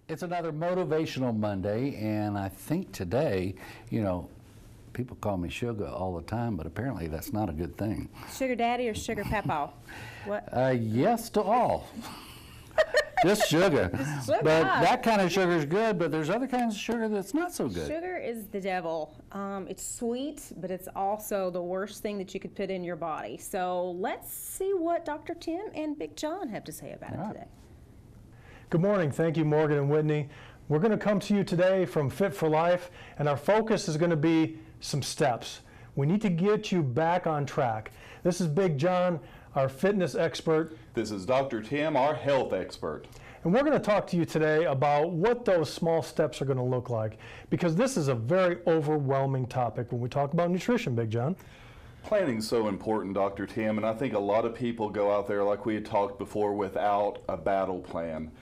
It's another Motivational Monday, and I think today, people call me sugar all the time, but apparently that's not a good thing. Sugar daddy or sugar papa? What? Yes to all. Just sugar. Sugar. But that kind of sugar is good, but there's other kinds of sugar that's not so good. Sugar is the devil. It's sweet, but it's also the worst thing that you could put in your body. So let's see what Dr. Tim and Big John have to say about it today. Good morning. Thank you, Morgan and Whitney. We're going to come to you today from Fit for Life, and our focus is going to be some steps. We need to get you back on track. This is Big John, our fitness expert. This is Dr. Tim, our health expert. And we're going to talk to you today about what those small steps are going to look like, because this is a very overwhelming topic when we talk about nutrition, Big John. Planning's so important, Dr. Tim, and I think a lot of people go out there, like we had talked before, without a battle plan.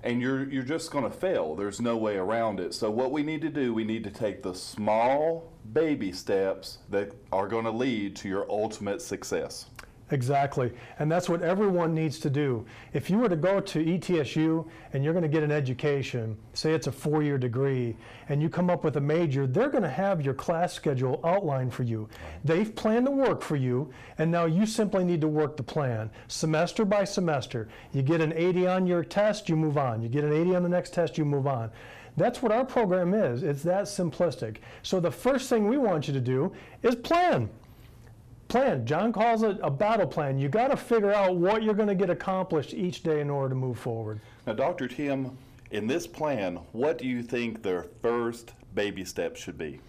And you're just going to fail. There's no way around it. So what we need to do, we need to take the small baby steps that are going to lead to your ultimate success. Exactly, and that's what everyone needs to do. If you were to go to ETSU and you're going to get an education, say it's a 4-year degree, and you come up with a major, they're going to have your class schedule outlined for you. They've planned the work for you, and now you simply need to work the plan, semester by semester. You get an 80 on your test, you move on. You get an 80 on the next test, you move on. That's what our program is. It's that simplistic. So the first thing we want you to do is plan. Plan. John calls it a battle plan. You got to figure out what you're going to get accomplished each day in order to move forward. Now, Dr. Tim, in this plan, what do you think the first baby step should be?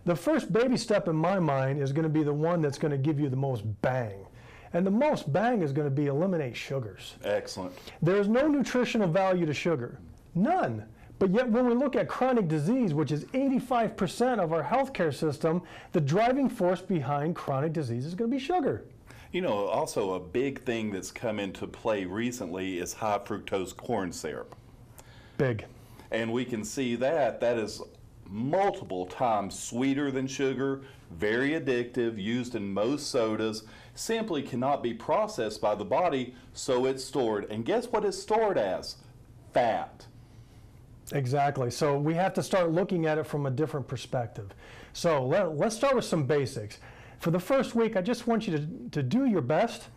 The first baby step in my mind is going to be the one that's going to give you the most bang. And the most bang is going to be eliminate sugars. Excellent. There is no nutritional value to sugar. None. But yet when we look at chronic disease, which is 85% of our healthcare system, the driving force behind chronic disease is going to be sugar. You know, also a big thing that's come into play recently is high fructose corn syrup. Big. And we can see that is multiple times sweeter than sugar, very addictive, used in most sodas, simply cannot be processed by the body, so it's stored. And guess what it's stored as? Fat. Exactly. So we have to start looking at it from a different perspective. So let's start with some basics. For the first week, I just want you to do your best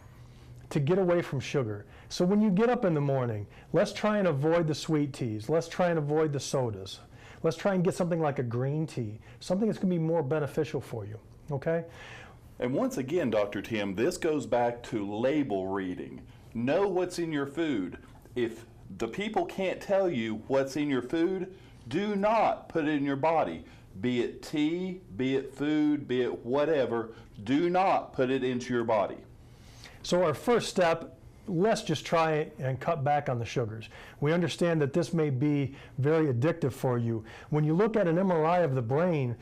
to get away from sugar. So when you get up in the morning, let's try and avoid the sweet teas. Let's try and avoid the sodas. Let's try and get something like a green tea, something that's going to be more beneficial for you. Okay? And once again, Dr. Tim, this goes back to label reading. Know what's in your food. If the people can't tell you what's in your food, do not put it in your body. Be it tea, be it food, be it whatever, do not put it into your body. So our first step, let's just try and cut back on the sugars. We understand that this may be very addictive for you. When you look at an MRI of the brain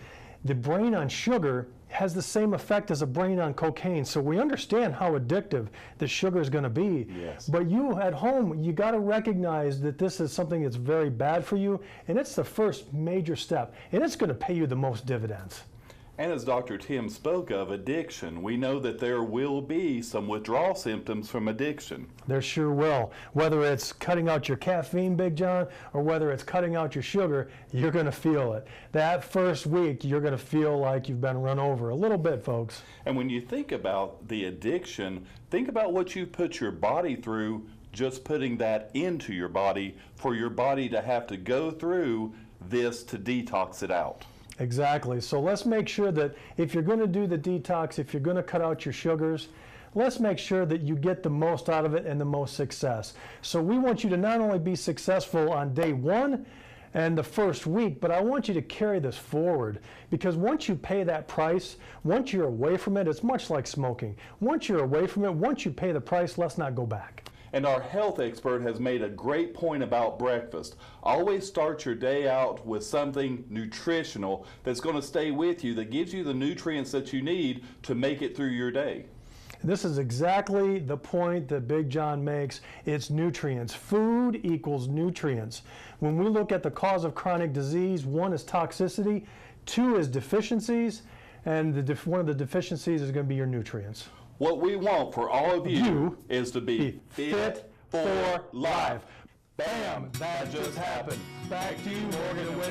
on sugar has the same effect as a brain on cocaine. So we understand how addictive the sugar is going to be. Yes. But you at home, you got to recognize that this is something that's very bad for you, and it's the first major step, and it's going to pay you the most dividends. And as Dr. Tim spoke of addiction, we know that there will be some withdrawal symptoms from addiction. There sure will. Whether it's cutting out your caffeine, Big John, or whether it's cutting out your sugar, you're going to feel it. That first week, you're going to feel like you've been run over a little bit, folks. And when you think about the addiction, think about what you put your body through just putting that into your body for your body to have to go through this to detox it out. Exactly. So let's make sure that if you're going to do the detox, if you're going to cut out your sugars, let's make sure that you get the most out of it and the most success. So we want you to not only be successful on day 1 and the first week, but I want you to carry this forward, because once you pay that price, once you're away from it, it's much like smoking. Once you're away from it, once you pay the price, let's not go back. And our health expert has made a great point about breakfast. Always start your day out with something nutritional that's going to stay with you, that gives you the nutrients that you need to make it through your day. This is exactly the point that Big John makes. It's nutrients. Food equals nutrients. When we look at the cause of chronic disease, 1 is toxicity, 2 is deficiencies, and one of the deficiencies is going to be your nutrients. What we want for all of you is to be fit for life. Bam! That just happened. Back to you, Morgan and Will.